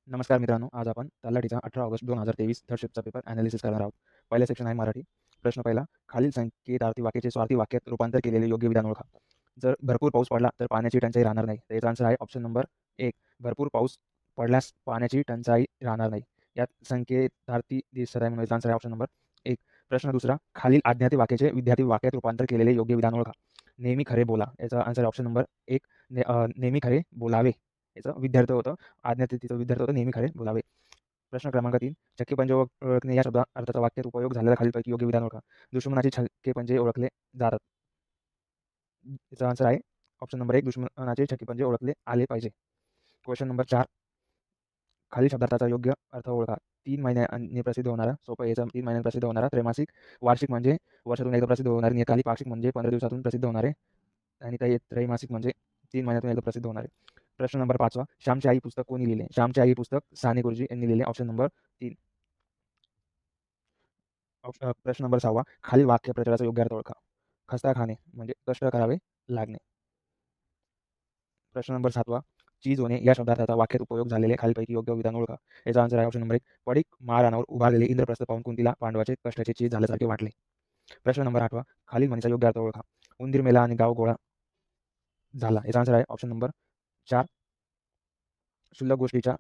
नमस्कार मित्रांनो, आज आपण तलाठीचा 18 ऑगस्ट 2023 थर्ड शिफ्टचा पेपर ॲनालिसिस करणार आहोत. पहिला सेक्शन आहे मराठी. प्रश्न पहिला, खालील संकेतार्थी वाक्याचे स्वार्थी वाक्यात रूपांतर केलेले योग्य विधान ओळखा. जर भरपूर पाऊस पडला तर पाण्याची टंचाई राहणार नाही. तर याचा आन्सर आहे ऑप्शन नंबर 1. भरपूर पाऊस पडल्यास पाण्याची टंचाई राहणार नाही. यात संकेतार्थी दिसत आहे म्हणून याचा आन्सर आहे ऑप्शन नंबर 1. प्रश्न दुसरा, खालील आज्ञार्थी वाक्याचे विद्यार्थी वाक्यात रूपांतर केलेले योग्य विधान ओळखा. नेहमी खरे बोला. याचा आन्सर आहे ऑप्शन नंबर 1. नेहमी खरे बोलावे. याचं विद्यार्थी होतं. आज्ञार्थीचा विद्यार्थी होता, नेहमी खरे बोलावे. प्रश्न क्रमांक 3, छक्के पंजे ओळखणे या शब्दा अर्थाचा वाक्यात उपयोग झालेला खालीलपैकी योग्य विधान ओळखा. दुश्मनाचे छक्के पंजे ओळखले जातात. याचा आन्सर आहे ऑप्शन नंबर 1. दुश्मनाचे छक्के पंजे ओळखले आले पाहिजे. क्वेश्चन नंबर 4, खालील शब्दार्थाचा योग्य अर्थ ओळखा. 3 महिन्यांनी प्रसिद्ध होणारा, सोपं याचा 3 महिन्यांनी प्रसिद्ध होणारा त्रैमासिक. वार्षिक म्हणजे वर्षातून एकदा प्रसिद्ध होणारे. नियतकालिक. पाक्षिक म्हणजे 15 दिवसातून प्रसिद्ध होणारे. आणि त्रैमासिक म्हणजे 3 महिन्यातून एकदा प्रसिद्ध होणारे. प्रश्न नंबर 5वा, श्यामची आई पुस्तक कोणी लिहिले? श्यामची आई पुस्तक साने गुरुजी यांनी लिहिले. Option number 3. प्रश्न नंबर 6वा, खालील वाक्य प्रचाराचा योग्य अर्थ ओळखा. खस्ता खाणे म्हणजे कष्ट करावे लागणे. प्रश्न नंबर 7वा, चीज होणे या शब्दार्थाचा वाक्यात उपयोग झालेले खालीलपैकी योग्य विधान ओळखा. याचा आन्सर आहे ऑप्शन नंबर 1. पडीक महाराणावर उभारलेले इंद्रप्रस्थ पाहून कुंतीला पांडवाचे कष्टाचे चीज झाल्यासारखे वाटले. प्रश्न नंबर 8वा, खालील म्हणीचा योग्य अर्थ ओळखा. उंदीर मेला आणि गाव गोळा झाला. याचा आन्सर आहे ऑप्शन नंबर 4. क्षुल्लक गोष्टीच्या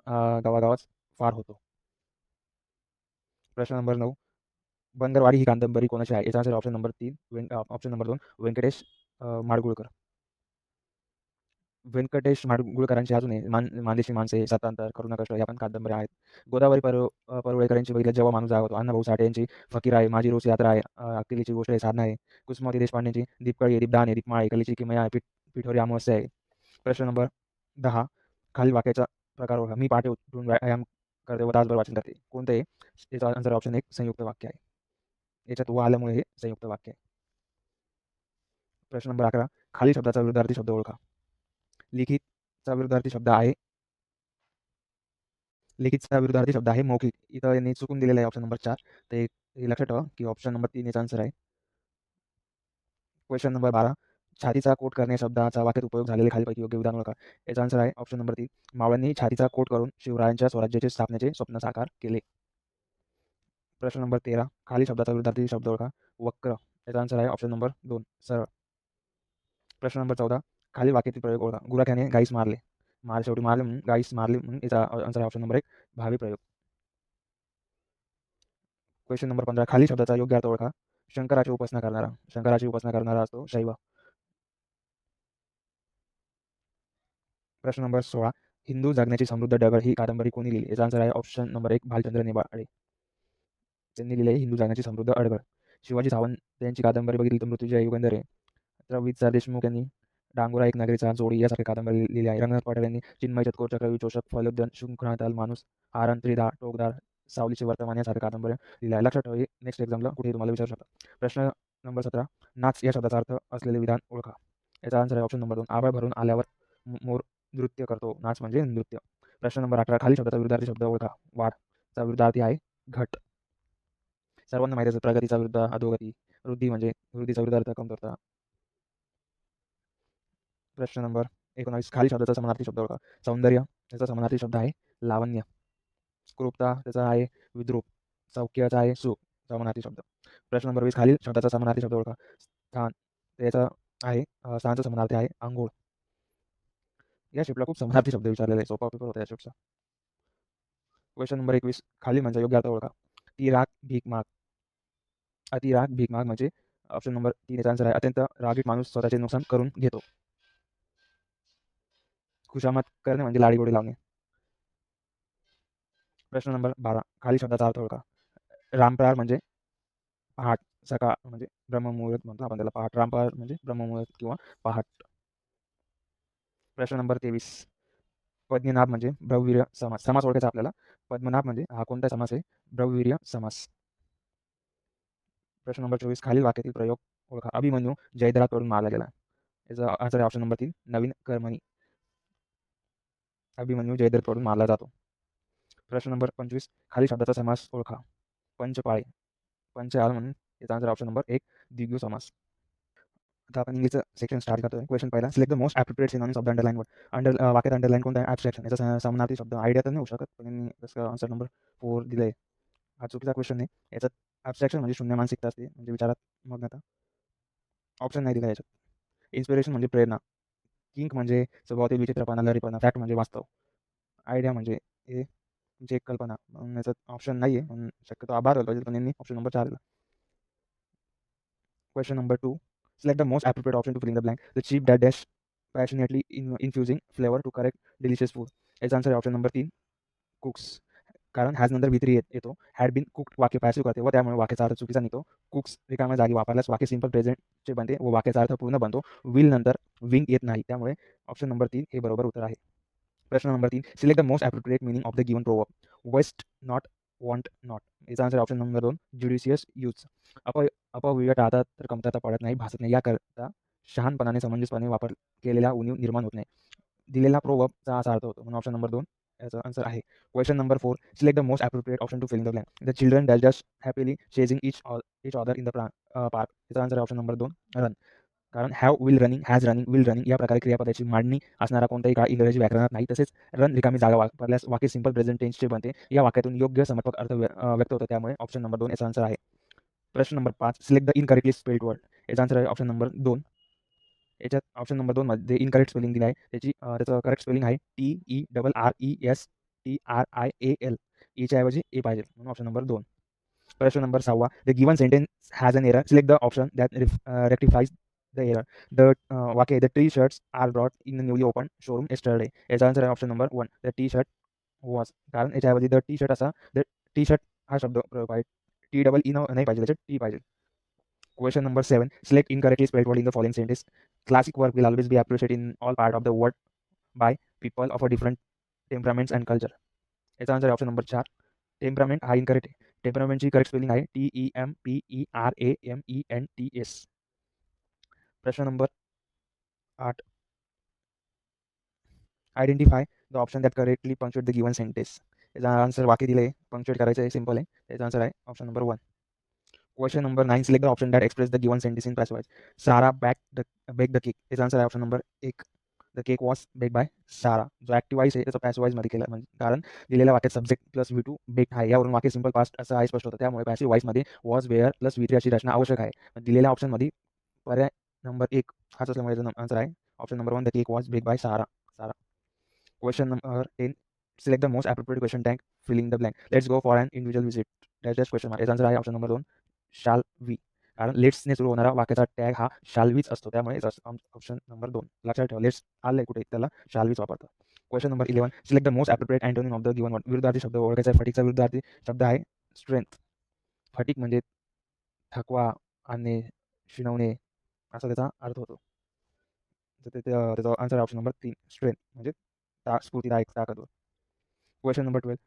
गावागावात फार होतो. प्रश्न नंबर 9, बंदरवाडी ही कादंबरी कोणाची आहे? याचा answer option number 3. Option number 2, Vyankatesh Madgulkar. Vyankatesh माडगूळकरांची अजून मानदेशी माणसे, सत्तांतर, करुणाकष्ट या पण कादंबऱ्या आहेत. गोदावरी परुळेकरांची बघितलं जेव्हा माणूस जागा होतो. अण्णाभाऊ साठे यांची फकीर आहे. माझी रोज यात्रा आहे. अक्कलीची गोष्ट आहे, साधना आहे. कुसुमावती देशपांडेंची दीपकळी आहे, दीपदान आहे, दीपमाळ आहे, कलीची किमया आहे, पिठोरी अमावस्या आहे. प्रश्न नंबर 10, खालील वाक्याचा प्रकार ओळखा. मी पहाटे उठून व्यायाम करते व तासभर वाचन करते. कोणतं आहे? याचा आन्सर ऑप्शन 1. संयुक्त वाक्य आहे. याच्यात व आल्यामुळे हे संयुक्त वाक्य आहे. प्रश्न नंबर 11, खालील शब्दाचा विरुद्धार्थी शब्द ओळखा. लिखितचा विरुद्धार्थी शब्द आहे मौखिक. इथं यांनी चुकून दिलेलं आहे ऑप्शन नंबर 4. ते हे लक्षात ठेवा की ऑप्शन नंबर 3 याचा आन्सर आहे. क्वेश्चन नंबर 12, छातीचा कोट करणे शब्दाचा वाक्यात उपयोग झालेले खालीलपैकी योग्य विधान ओळखा. याचा आन्सर आहे ऑप्शन नंबर 3. मावळ्यांनी छातीचा कोट करून शिवरायांच्या स्वराज्याचे स्थापनेचे स्वप्न साकार केले. प्रश्न नंबर 13, खालील शब्दाचा विरुद्धार्थी शब्द ओळखा. वक्र. याचा आन्सर आहे ऑप्शन नंबर 2. सरळ. प्रश्न नंबर 14, खालील वाक्यातील प्रयोग ओळखा. गुराख्याने गाईस मारले. शेवटी मारले म्हणून गाईस मारले म्हणून याचा आन्सर आहे ऑप्शन नंबर 1. भावी प्रयोग. क्वेश्चन नंबर 15, खालील शब्दाचा योग्य अर्थ ओळखा. शंकराची उपासना करणारा. शंकराची उपासना करणारा असतो शैव. प्रश्न नंबर 16, हिंदू जगण्याची समृद्ध डगळ ही कादंबरी कोणी लिहिली? याचा आन्सर आहे ऑप्शन नंबर 1. भालचंद्र नेमाडे. त्यांनी लिहिली आहे हिंदू जगण्याची समृद्ध अडगळ. शिवाजी सावंत यांची कादंबरी बघितली तर मृत्युंजय युगंधर आहे. रवींद्र देशमुख यांनी डांगुरा एक नगरीचा जोडी यासारखी कादंबरी लिहिली आहे. रंगनाथ पाटील यांनी चिन्मय चतकोर, चक्रव्यूह, चोषक, फलोद्यान, शृंखलाताल, माणूस, आरण, त्रिधा, टोकदार, सावलीचे वर्तमान यासारख्या कादंबऱ्या लिहिल्या आहे. लक्षात ठेवा, नेक्स्ट एक्झामला कुठेही तुम्हाला विचारू शकता. प्रश्न नंबर 17, नाच या शब्दाचा अर्थ असलेले विधान ओळखा. याचा आन्सर आहे ऑप्शन नंबर 2. आभाळ भरून आल्यावर मोर नृत्य करतो. नाच म्हणजे नृत्य. प्रश्न नंबर 18, खालील शब्दाचा विरुद्धार्थी शब्द ओळखा. वाढ विरुद्धार्थी आहे घट. सर्वांना माहिती आहे प्रगतीचा विरुद्ध अधोगती. वृद्धीचा विरुद्धार्थ कमतरता. प्रश्न नंबर 19, खालील शब्दाचा समानार्थी शब्द ओळखा. सौंदर्य याचा समानार्थी शब्द आहे लावण्य. क्रूरता त्याचा आहे विद्रूप. सौख्याचा आहे सुख समानार्थी शब्द. प्रश्न नंबर 20, खालील शब्दाचा समानार्थी शब्द ओळखा. स्थान त्याचा आहे स्थानचा समानार्थी आहे अंघोळ. या शिफ्टला खूप समानार्थी शब्द विचारलेले आहे. सोपा पेपर होता या शिफ्टचा. क्वेश्चन नंबर 21, खालील म्हणजे योग्य अर्थ ओळखा. ती राग भीक माग. अति राग भीक माग म्हणजे ऑप्शन नंबर 3 याचा आन्सर आहे अत्यंत रागीट माणूस स्वतःचे नुकसान करून घेतो. खुशामत करणे म्हणजे लाडीगोडी लावणे. प्रश्न नंबर 12, खालील शब्दाचा अर्थ ओळखा. रामप्रहार म्हणजे पहाट. सकाळ म्हणजे ब्रह्ममुहूर्त म्हणतो आपण त्याला. पहाट. रामप्रहार म्हणजे ब्रह्ममुहूर्त किंवा पहाट. प्रश्न नंबर 23, पद्मनाभ म्हणजे ब्रह्मवीर्य समास. समास ओळखायचा आपल्याला. पद्मनाभ म्हणजे हा कोणता समास आहे? ब्रह्मवीर्य समास. प्रश्न नंबर 24, खालील वाक्यातील प्रयोग ओळखा. अभिमन्यू जयद्रथवरून मारला गेला. याचा आन्सर आहे ऑप्शन नंबर 3. नवीन कर्मणी. अभिमन्यू जयद्रथवरून मारला जातो. प्रश्न नंबर 25, खालील शब्दाचा समास ओळखा. पंचपाळे. पंचआल म्हणून याचा आन्सर ऑप्शन नंबर 1. द्विगु समास. आता आपण इंग्लिशचं सेक्शन स्टार्ट करतोय. क्वेश्चन पहिला, select the most appropriate synonyms of the underline word. वाक्यात अंडरलाईन कोणता आहे? ॲब्स्ट्रॅक्शन. याचा समानार्थी शब्द आयडिया तर नाही होऊ शकत, पण यांनी जसं आन्सर नंबर 4 दिलं हा चुकीचा क्वेश्चन आहे. याच्यात ॲब्स्ट्रॅक्शन म्हणजे शून्य मानसिकता असते, म्हणजे विचारात मग्नता. ऑप्शन नाही दिला याच्यात. इन्स्पिरेशन म्हणजे प्रेरणा. किंक म्हणजे स्वभावातील विचित्रपणा, लहरीपणा. फॅक्ट म्हणजे वास्तव. आयडिया म्हणजे हे जे कल्पना. म्हणून याच्यात ऑप्शन नाही आहे, म्हणून शक्यतो आभार पाहिजे, पण यांनी ऑप्शन नंबर 4 दिला. Question number 2. Select the most appropriate option to fill in the blank. The chef that dash passionately infusing flavor to correct delicious food. याचा आन्सर आहे ऑप्शन नंबर 3, कुक्स. कारण हॅज नंतर V3 येतो. Had bin cooked वाक्य passive करते व त्यामुळे वाक्याचा अर्थ चुकीचा निघतो. कुक्स रिकाम्या जागी वापरल्यास वाक्य सिंपल प्रेझेंटचे बनते व वाक्याचा अर्थ पूर्ण बनतो. विल नंतर विंग येत नाही, त्यामुळे ऑप्शन नंबर 3 हे बरोबर उत्तर आहे. प्रश्न number 3. Select the most appropriate meaning of the given proverb. Waste not, want not. याचा answer option number 2, judicious use. अपव्यय टाळतात तर कमतरता पडत नाही, भासत नाही. याकरता शहाणपणाने समंजसपणे वापर केलेला उणीव निर्माण होत नाही. दिलेला प्रोवर्बचा असा अर्थ होतो, म्हणून ऑप्शन नंबर 2 याचा आन्सर आहे. Question number 4. Select the most appropriate option to fill in the blank. The children dash dash happily chasing each other in the park. याचा आन्सर ऑप्शन नंबर 2, रन. कारण have, will running, has running, will running या प्रकारे क्रियापदाची मांडणी असणारा कोणताही काळ इंग्रजी व्याकरणात नाही. तसेच रन रिकामी जागा वापरल्यास वाक्य सिंपल प्रेझेंट टेन्सचे बनते. या वाक्यातून योग्य समर्पक अर्थ व्यक्त होतो, त्यामुळे ऑप्शन नंबर 2 याचा आन्सर आहे. प्रश्न number 5. Select the incorrectly spelled word. याचा आन्सर आहे ऑप्शन नंबर 2. याच्यात ऑप्शन नंबर 2 मध्ये इनकरेक्ट स्पेलिंग दिलं आहे. त्याचं करेक्ट स्पेलिंग आहे TERRESTRIAL. ईच्या ऐवजी ए पाहिजे, म्हणून ऑप्शन नंबर 2. प्रश्न number 6. The given sentence has an error. Select the option that rectifies the error. The वाक्य the T shirts are brought in newly open showroom yesterday. याचा आन्सर आहे option number 1, the T shirt was. कारण याच्याऐवजी the T shirt असा the T shirt हा शब्द प्रयोग आहे. TEE नाही पाहिजे, त्याच्यात टी पाहिजे. Question number 7. Select incorrectly spelled word in the following sentence. Classic work will always be appreciated in all part of the world by people of a different temperaments and culture. याचा answer आहे option number 4. Temperament हा incorrect आहे. टेम्परामेंटची correct spelling आहे TEMPERAMENTS. प्रश्न number 8. Identify the option that correctly punctuate the given sentence. याचा answer वाक्य दिले, punctuate करायचं आहे, सिंपल आहे. याचा आन्सर आहे option number 1. Question number 9. Select the option that express the given sentence in passive voice. Sarah baked the cake. याचा answer आहे option number 1. The cake was bake by Sara. जो active voice आहे त्याचा passive वॉइसमध्ये केला, म्हणजे कारण दिलेल्या वाक्यात सब्जेक्ट प्लस V2 बेक आहे, यावरून वाक्य सिंपल पास्ट असं आहे स्पष्ट होतं. त्यामुळे पॅसिव्ह वॉइसमध्ये वॉज, वेअर प्लस V3 अशी रचना आवश्यक आहे. दिलेल्या ऑप्शनमध्ये पर्याय नंबर 1 हाच असल्यामुळे याचा आन्सर आहे option number 1, the cake was bake by Sara. Question number 10. Select the most appropriate question tag, filling the blank. Let's go for an individual visit. Dash question mark. याचा आन्सर आहे option number 2, shall we. कारण लेट्सने सुरू होणारा वाक्याचा tag हा शाल which असतो, त्यामुळे ऑप्शन नंबर 2. लक्षात ठेवा, लेट्स आले कुठे त्याला शाल वीच वापरतात. Question number 11. Select the most appropriate antonym of the given word. विरुद्धार्थी शब्द ओळखायचा आहे. फटीकचा विरुद्धार्थी शब्द आहे स्ट्रेंथ. फटीक म्हणजे थकवा, आणणे, शिणवणे असा त्याचा अर्थ होतो. तर त्याचा आन्सर आहे ऑप्शन नंबर 3, स्ट्रेंथ म्हणजे स्फूर्तिदायक, ताकदवर. Question number 12.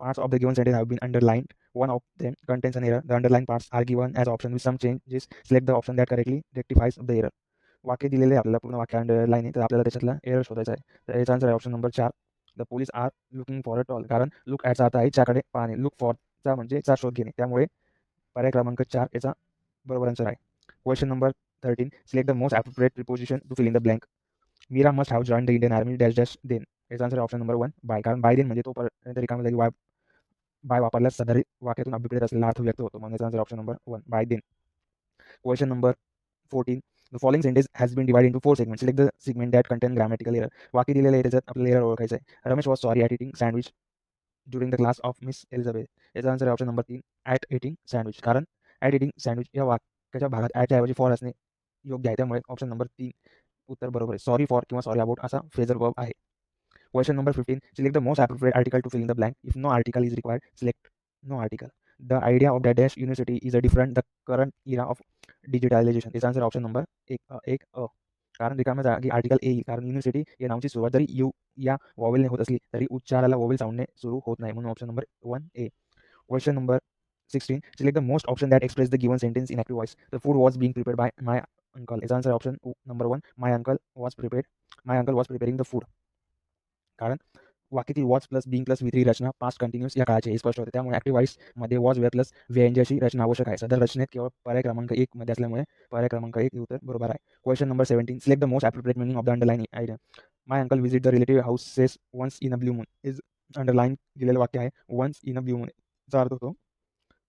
Parts of the given sentence have been underlined. One of them contains an error. The underlined parts are given as option with some changes. Select the option that correctly rectifies the error. वाक्य दिलेले आपल्याला, पूर्ण वाक्य underline आहे, तर आपल्याला त्याच्यातला error शोधायचा आहे. तर याचा आन्सर आहे option number 4. The police are looking for a tall. कारण लुक ॲटचा अर्थ आहे ज्याकडे पाहणे. लुक फॉरचा म्हणजे चा शोध घेणे, त्यामुळे पर्याय क्रमांक 4 याचा बरोबर आन्सर आहे. Question number 13. Select the most appropriate preposition to fill in the blank. Meera must have join the Indian army dash dash then. याचा आन्सर ऑप्शन नंबर 1, बाय. कारण बाय देन म्हणजे तोपर्यंत रिकामी जागी बाय वापरल्यास सदरीत वाक्यातून अभिप्रेत असलेला अर्थ व्यक्त होतो, म्हणून याचा answer option number 1, by then. Question number 14. The following sentence has been divide into 4 segment. Select the segment that contain grammatical error. वाक्य दिलेलं आहे, त्याच्यात आपल्याला एरर ओळखायचं आहे. Ramesh was sorry at eating sandwich during the class of Miss Elizabeth. याचा answer आहे option number 3, at eating sandwich. कारण ॲट इटिंग सँडविच या वाक्याच्या भागात ॲटच्या ऐवजी फॉर असणे योग्य आहे, त्यामुळे ऑप्शन नंबर 3 उत्तर बरोबर आहे. सॉरी फॉर किंवा सॉरी अबाउट असा फ्रेजर वर्ब आहे. Question number 15. Select the most appropriate article to fill in the blank. If no article is required, select no article. The idea of the dash university is a different the current era of digitalization. याचा answer option number 1 अ. कारण रिकाम्या जागी article येईल, कारण university या नावाची सुरुवात जरी यू या वॉवेलने होत असली तरी उच्चाराला वॉवेल साऊंडने सुरू होत नाही, म्हणून option number 1 A. Question number 16. Select the most option that express the given sentence in active voice. The food was being prepared by my uncle. याचा answer option number 1, my uncle was preparing the food. कारण वाक्यातील was plus being plus V3 रचना past continuous या काळाची हे स्पष्ट होते. त्यामुळे ॲक्टिव्ह वॉइसमध्ये वॉज वेअर प्लस VNG अशी रचना आवश्यक आहे. सदर रचनेत केवळ पर्याय क्रमांक 1 मध्ये असल्यामुळे पर्याय क्रमांक 1 हे उत्तर बरोबर आहे. Question number 17 select the most appropriate meaning of the underline idea. My uncle visit the relative houses once in a blue moon is underline दिलेलं वाक्य आहे. Once in a blue moon चा अर्थ होतो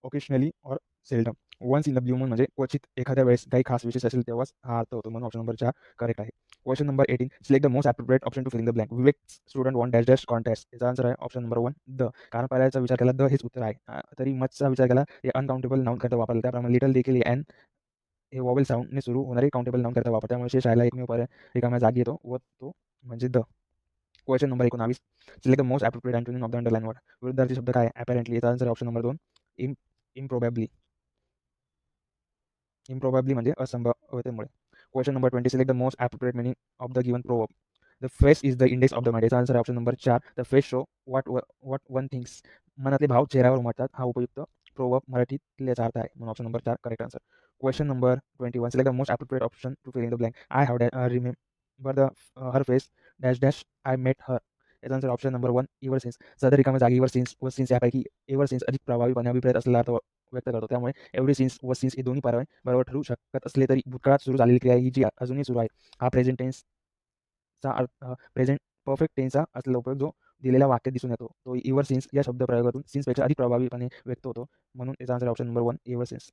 ओकेशनली और seldom. Once in the blue moon म्हणजे क्वचित एखाद्या वेळेस काही खास विशेष असेल तेव्हाच हा अर्थ होतो, म्हणून ऑप्शन नंबर 4 करेक्ट आहे. Question number 18 select the most appropriate option to fill in the blank. Vivek student want dash dash contest. याचा आन्सर आहे ऑप्शन नंबर 1 द. कारण पर्यायाचा विचार केला द हेच उत्तर आहे. तरी मचचा विचार केला हे अनकाउंटेबल नाउन करता वापरला. त्याप्रमाणे लिटल देखील एन हे वॉवेल साऊंडने सुरू होणारे काउंटेबल नाउन करता वापर. त्यामुळे शेष राहिला एकमेव पर्याय रिकाम्या जागी येतो व तो म्हणजे the. Question number 19 select the most appropriate antonym of the underline word. विरुद्धार्थी शब्द काय आहे? ॲपॅरेंटली. याचा answer option number 2 improbably. Improbably म्हणजे असंभाव्यतेमुळे. Question number 20 select the most appropriate meaning of the given proverb. The face is the index of the mind. याचा answer option number 4 the face show what one thinks. मनातले भाव चेहऱ्यावर उमटतात. हा उपयुक्त proverb मराठीत याचा अर्थ आहे, म्हणून option number 4 correct answer. Question number 21 select the most appropriate option to fill in the blank. I have remember the her face dash dash I met her. याचा answer option number 1 ever since. सदर रिकाम्या जागी ever since व since यापैकी ever since अधिक प्रभावीपणे अभिप्रेत असलेला अर्थ व्यक्त करतो. त्यामुळे एव्हरी सिन्स व सिन्स हे दोन्ही पर्याय बरोबर ठरू शकत असले तरी भूतकाळात सुरू झालेली क्रिया ही जी अजूनही सुरू आहे हा प्रेझेंट टेन्सचा प्रेझेंट परफेक्ट टेन्सचा असलेला उपयोग जो दिलेल्या वाक्यात दिसून येतो तो एव्हर सिन्स या शब्दप्रयोगातून सिन्सपेक्षा अधिक प्रभावीपणे व्यक्त होतो, म्हणून याचा answer option number 1 ever since.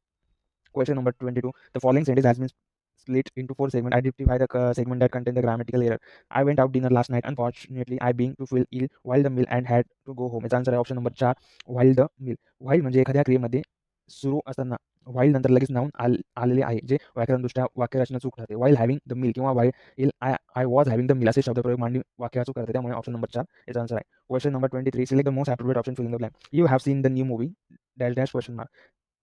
Question number 22. The following sentence has been split into 4 segments. Identify the segment that contain the grammatical error. I went out dinner last night. Unfortunately, I being to feel ill while the meal and had to go home. याचा answer आहे option number 4 while the meal. while म्हणजे एखाद्या क्रियेमध्ये सुरू असताना while नंतर लगेच noun आलेले आहे जे व्याकरणदृष्ट्या वाक्यरचना चूक ठरते. while having the meal किंवा while I was having the meal असे शब्दप्रयोग मांडणी वाक्य चूक करते. त्यामुळे ऑप्शन नंबर 4 याचा आन्सर आहे. Question number 23 select the most appropriate option fill in the blank. You have seen the new movie dash dash question mark.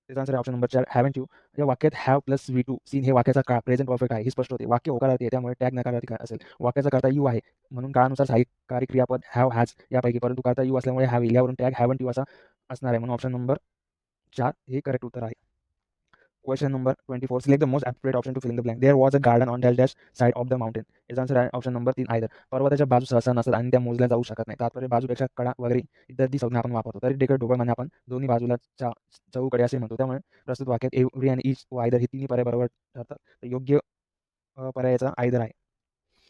त्याचा answer option number 4 haven't you. या वाक्यात हॅव प्लस V2 सीन हे वाक्याचा काळ present perfect आहे ही स्पष्ट होते. वाक्य होकारार्थी आहे त्यामुळे टॅग नकारार्थी असेल. वाक्याचा कर्ता यू आहे म्हणून काळानुसार सहाय्यकारी क्रियापद हॅव हॅज यापैकी, परंतु कर्ता यू असल्यामुळे हॅव यावरून टॅग हॅवंट यू असा असणार आहे, म्हणून ऑप्शन नंबर 4 हे करेक्ट उत्तर आहे. Question number 24 select the most appropriate option to fill in the blank. There was a garden on dash dash side of the mountain. याचा आन्सर आहे ऑप्शन नंबर 3 आयदर. पर्वताच्या बाजू सहसा नसतात आणि त्या मोजल्या जाऊ शकत नाही. तात्पर्य बाजूपेक्षा कडा वगैरे इत्यादी संज्ञा आपण वापरतो. तरी डेकर ढोबळमाने आपण दोन्ही बाजूला चौकडे असे म्हणतो. त्यामुळे प्रस्तुत वाक्यात एव्हरी आणि ईच व आयदर हे तिन्ही पर्याय बरोबर ठरतात. तर योग्य पर्यायाचा आयदर आहे.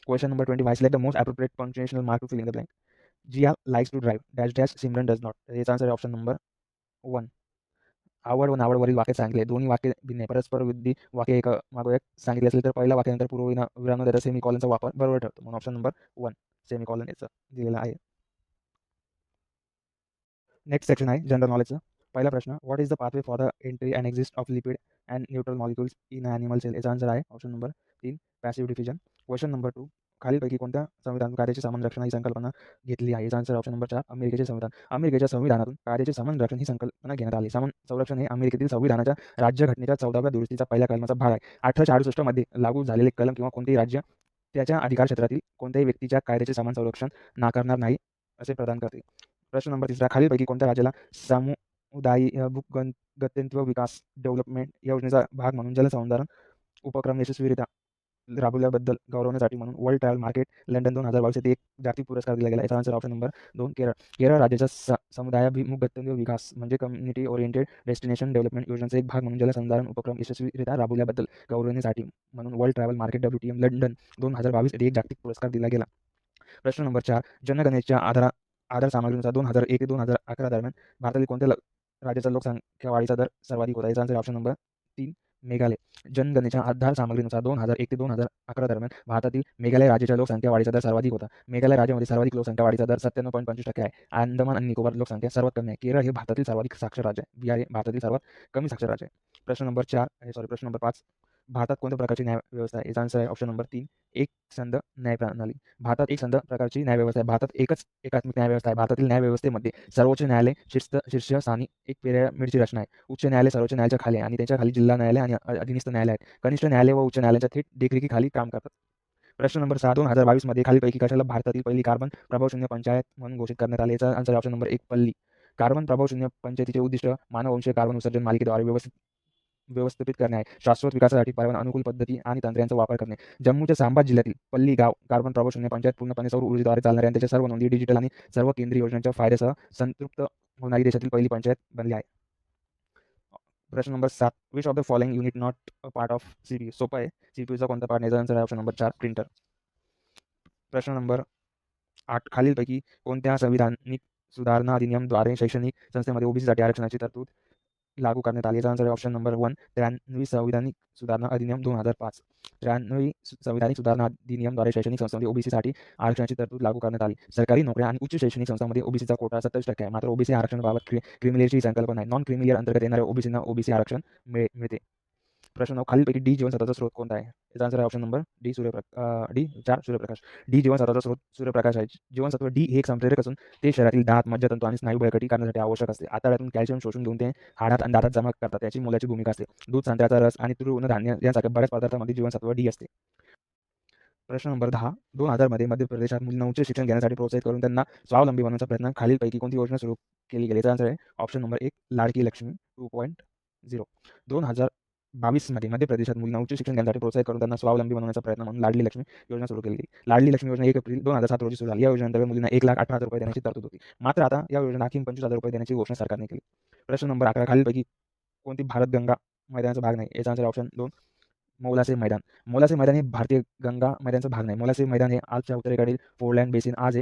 Question number 25 select the most appropriate punctuational mark to fill in the blank. Jiya likes to drive dash dash Simran does not. याचा आन्सर आहे ऑप्शन नंबर 1 आवड व नावडवरील वाक्य सांगितले. दोन्ही वाक्य भिन्न आहे. परस्पर विरुद्धी वाक्य एक मागोमाग सांगितले असेल तर पहिल्या वाक्यानंतर पूर्वविराम देता सेमिकॉलनचा वापर बरोबर ठरतो, म्हणून ऑप्शन नंबर 1 सेमिकॉलन याचं दिलेला आहे. नेक्स्ट सेक्शन आहे जनरल नॉलेजचं. पहिला प्रश्न what is the pathway for the entry and exist of lipid and neutral molecules in animal cell. याचा आन्सर आहे option number 3 passive diffusion. Question number 2 खालीलपैकी कोणत्या संविधानातून कार्याचे समान रक्षण ही संकल्पना घेतली आहे. याचा आन्सर ऑप्शन नंबर 4 अमेरिकेचे संविधान. अमेरिकेच्या संविधानातून कार्याचे समान रक्षण ही संकल्पना घेण्यात आली. समान संरक्षण हे अमेरिकेतील संविधानाच्या राज्यघटनेच्या 14व्या दुरुस्तीचा पहिल्या कलमाचा भाग आहे. 1868 मध्ये लागू झालेले कलम किंवा कोणतेही राज्य त्याच्या अधिकार क्षेत्रातील कोणत्याही व्यक्तीच्या कायद्याचे समान संरक्षण नाकारणार नाही असे प्रदान करते. प्रश्न नंबर 3 खालीलपैकी कोणत्या राज्याला सामुदायिक गत्यंतर विकास डेव्हलपमेंट योजनेचा भाग म्हणून जलसंधारण उपक्रम यशस्वीरित्या राबवल्याबद्दल गौरवण्यासाठी म्हणून वर्ल्ड ट्रॅव्हल मार्केट लंडन 2022 येथे एक जागतिक पुरस्कार दिला गेला. याचा answer option number 2 Kerala. Kerala राज्याच्या समुदायाभिमुख गत्यंतर विकास म्हणजे कम्युनिटी ओरिएंटेड डेस्टिनेशन डेव्हलपमेंट योजनेचा एक भाग म्हणून जलसंधारण उपक्रम यशस्वीरित्या राबवल्याबद्दल गौरवण्यासाठी म्हणून world travel market WTM London 2022 येथे एक जागतिक पुरस्कार दिला गेला. प्रश्न नंबर 4 जनगणनेच्या आधार सामग्रीनुसार 2001 ते 2011 दरम्यान भारतातील कोणत्या राज्याचा लोकसंख्या वाढीचा दर सर्वाधिक होता. याचा आन्सर ऑप्शन नंबर 3 मेघालय. जनगणनेच्या आधार सामग्रीनुसार 2001 ते 2011 दरम्यान भारतातील मेघालय राज्याच्या लोकसंख्या वाढीचा दर सर्वाधिक होता. मेघालय राज्यामध्ये सर्वाधिक लोकसंख्या वाढीचा दर 97.25% आहे. अंदमान आणि निकोबार लोकसंख्या सर्वात कमी आहे. केरळ हे भारतातील सर्वाधिक साक्षर राज्य आहे. बिहार हे भारतातील सर्वात कमी साक्षर राज्य आहे. प्रश्न नंबर 5 भारतात कोणत्या प्रकारची न्याय व्यवस्था आहे. याचा आन्सर आहे ऑप्शन नंबर 3 एक संध न्याय प्रणाली. भारतात एक संध प्रकारची न्याय व्यवस्था आहे. भारतात एकच एकात्मिक न्याय व्यवस्था आहे. भारतातील न्याय व्यवस्थेमध्ये सर्वोच्च न्यायालय शीर्षस्थानी एक पिरॅमिडची रचना आहे. उच्च न्यायालय सर्वोच्च न्यायालयाच्या खाली आहे आणि त्याच्या खाली जिल्हा न्यायालय आणि अधीनस्थ न्यायालय आहेत. कनिष्ठ न्यायालय व उच्च न्यायालयाच्या थेट देखरेखीखाली काम करतात. प्रश्न नंबर 6 2022 मध्ये खालीलपैकी कशाला भारतातील पहिली कार्बन प्रभावशून्य पंचायत म्हणून घोषित करण्यात आले. याचा आन्सर ऑप्शन नंबर 1 पल्ली. कार्बन प्रभावशून्य पंचायतीचे उद्दिष्ट मानववंशीय कार्बन उत्सर्जन मालिकेद्वारे व्यवस्थित व्यवस्थापित करणे आहे. शाश्वत विकासासाठी पर्यावरण अनुकूल पद्धती आणि तंत्रांचा वापर करणे. जम्मूच्या सांबा जिल्ह्यातील पल्ली गाव कार्बन प्रभाव शून्य पंचायत पूर्णपणे सौर ऊर्जेद्वारे चालणारी आणि त्याच्या सर्व नोंदी डिजिटल आणि सर्व केंद्रीय योजनांच्या फायद्यासह संतृप्त होणारी देशातील पहिली पंचायत बनली आहे. प्रश्न number 7. Which of the following unit not a part of CPU? सोपं आहे. सीपीयूचा कोणता पार्ट नाही? आन्सर आहे ऑप्शन नंबर 4 प्रिंटर. प्रश्न नंबर 8. खालीलपैकी कोणत्या संविधानिक सुधारणा अधिनियमद्वारे शैक्षणिक संस्थेमध्ये ओबीसीसाठी आरक्षणाची तरतूद लागू करण्यात आली? याचा आन्सर आहे ऑप्शन नंबर 1 93 संविधानिक सुधारणा अधिनियम 2005. 93 संविधानिक सुधारणा अधिनियमद्वारे शैक्षणिक संस्थांमध्ये ओबीसीसाठी आरक्षणाची तरतूद लागू करण्यात आली. सरकारी नोकऱ्या आणि उच्च शैक्षणिक संस्थांमध्ये ओबीसीचा कोटा 27% आहे. मात्र ओबीसी आरक्षणाबाबत क्रिमिलेअरची संकल्पना आहे. नॉन क्रिमिलेअर अंतर्गत येणाऱ्या ओबीसींना ओबीसी आरक्षण मिळते. प्रश्न 9. खालीलपैकी डी जीवनसत्वाचा स्रोत कोणता आहे? याचा आन्सर आहे ऑप्शन नंबर डी 4 सूर्यप्रकाश. डी जीवनसत्वाचा स्रोत सूर्यप्रकाश आहे. जीवनसत्व डी हे एक संप्रेरक असून ते शरीरातील दात, मज्जातंतू आणि स्नायू बळकटी करण्यासाठी आवश्यक असते. आतड्यातून कॅल्शियम शोषून घेऊन ते हाडात आणि दातात जमा करतात. त्याची मोलाची भूमिका असते. दूध, संत्र्याचा रस आणि तृणधान्य यांसारख्या बऱ्याच पदार्थांमध्ये जीवनसत्व डी असते. प्रश्न नंबर 10. 2000 मध्ये मध्य प्रदेशात मुलींना उच्च शिक्षण घेण्यासाठी प्रोत्साहित करून त्यांना स्वावलंबी बनवण्याचा प्रयत्न खालीलपैकी कोणती योजना सुरू केली गेली? याचा आन्सर आहे ऑप्शन नंबर 1 लाडकी लक्ष्मी 2.0. 2022 मध्ये मध्य प्रदेशात मुलींना उच्च शिक्षण घेण्यासाठी प्रोत्साहित करून त्यांना स्वावलंबी बनवण्याचा प्रयत्न म्हणून लाडली लक्ष्मी योजना सुरू केली गेली. लाडली लक्ष्मी योजना 1 एप्रिल 2007 रोजी सुरू झाली. या योजनेअंतर्गत मुलींना 1,18,000 रुपये देण्याची तरतूद होती. मात्र आता या योजना आणखी 25,000 रुपये देण्याची घोषणा सरकारने केली. प्रश्न नंबर 11. खालीलपैकी कोणती भारत गंगा मैदानाचा भाग नाही? याचा आन्सर ऑप्शन 2 मौलासे मैदान. मौलासे मैदान हे भारतीय गंगा मैदानाचा भाग नाही. मौलासे मैदान हे आजच्या उत्तरेकडील फोर्डलँड बेसिन आज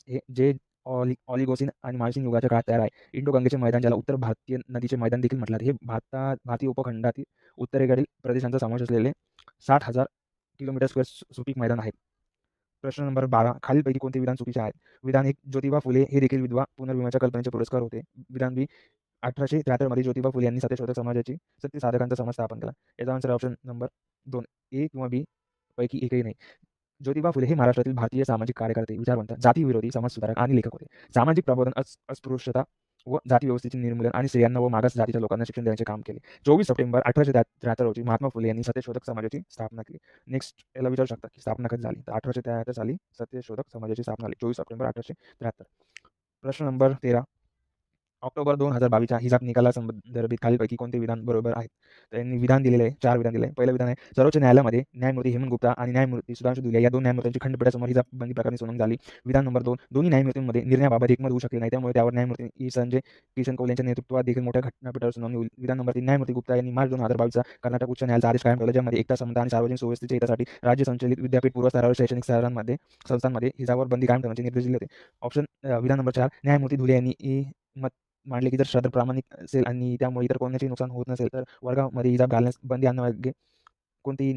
हे जे ऑलिगोसिन आणि मार्शिन युगाच्या काळात तयार आहे. इंडो गंगेचे मैदान, ज्याला उत्तर भारतीय नदीचे मैदान देखील म्हटलं जाते, हे भारतीय उपखंडातील उत्तरेकडील प्रदेशांचा समावेश असलेले 60,000 किलोमीटर स्क्वेअर सुपीक मैदान आहे. प्रश्न नंबर 12. खालीलपैकी कोणते विधान चुकीचे आहे? विधान 1 ज्योतिबा फुले हे देखील विधवा पुनर्विवाहाच्या कल्पनेचे पुरस्कार होते. विधान बी 1873 मध्ये ज्योतिबा फुले यांनी सत्यशोधक समाजाची सत्यसाधकांचा समाज स्थापन केला. याचा आन्सर ऑप्शन नंबर 2 ए किंवा बी पैकी एकही नाही. ज्योतिबा फुले हे महाराष्ट्रातील भारतीय सामाजिक कार्यकर्ते, विचारवंत, जातीविरोधी समाजसुधारक आणि लेखक होते. सामाजिक प्रबोधन, अस्पृश्यता व जाती व्यवस्थेचे निर्मूलन आणि स्त्रियांना व मागास जातीच्या लोकांना शिक्षण देण्याचे काम केले. 24 सप्टेंबर 1873 रोजी महात्मा फुले यांनी सत्यशोधक समाजाची स्थापना केली. नेक्स्ट याला विचारू शकता की स्थापना कधी झाली? तर 1873 साली सत्यशोधक समाजाची स्थापना झाली. 24 सप्टेंबर 1873. प्रश्न नंबर 13. ऑक्टोबर 2022च्या हिसाब निकालासंदर्भित खालीलपैकी कोणते विधान बरोबर आहेत? तर यांनी विधान दिलेले आहे, 4 विधान दिले आहे. पहिलं विधान आहे, सर्वोच्च न्यायालयामध्ये न्यायमूर्ती हेमंत गुप्ता आणि न्यायमूर्ती सुधांशू धुले या 2 न्यायमूर्तींची खंडपीठासमोर हिसाबबंदी प्रकरणी सुनावणी झाली. विधान नंबर 2, दोन्ही न्यायमूर्तींमध्ये निर्णयाबाबत एकमत होऊ शकले नाही, त्यामुळे त्यावर न्यायमूर्ती संजय किशन कौल यांच्या नेतृत्वात देखील मोठ्या घटनापीठावर सुनावणी होईल. विधान नंबर 3, न्यायमूर्ती गुप्ता यांनी मार्च 2022चा कर्नाटक उच्च न्यायालयाचा आदेश कायम ठेवला, ज्यामध्ये एकता, समता आणि सार्वजनिक सुव्यवस्थेच्या हितासाठी राज्य संचलित विद्यापीठ पूर्वस्तरावर शैक्षणिक संस्थांमध्ये हिसाबावर बंदी कायम ठेवण्याचे निर्देश दिले होते. विधान नंबर 4, न्यायमूर्ती धुले यांनी मत मांडले की जर शरद प्रामाणिक असेल आणि त्यामुळे इतर कोणाचेही नुकसान होत नसेल तर वर्गामध्ये हिजाब घालण्यास बंदी आणण्यामागे कोणतेही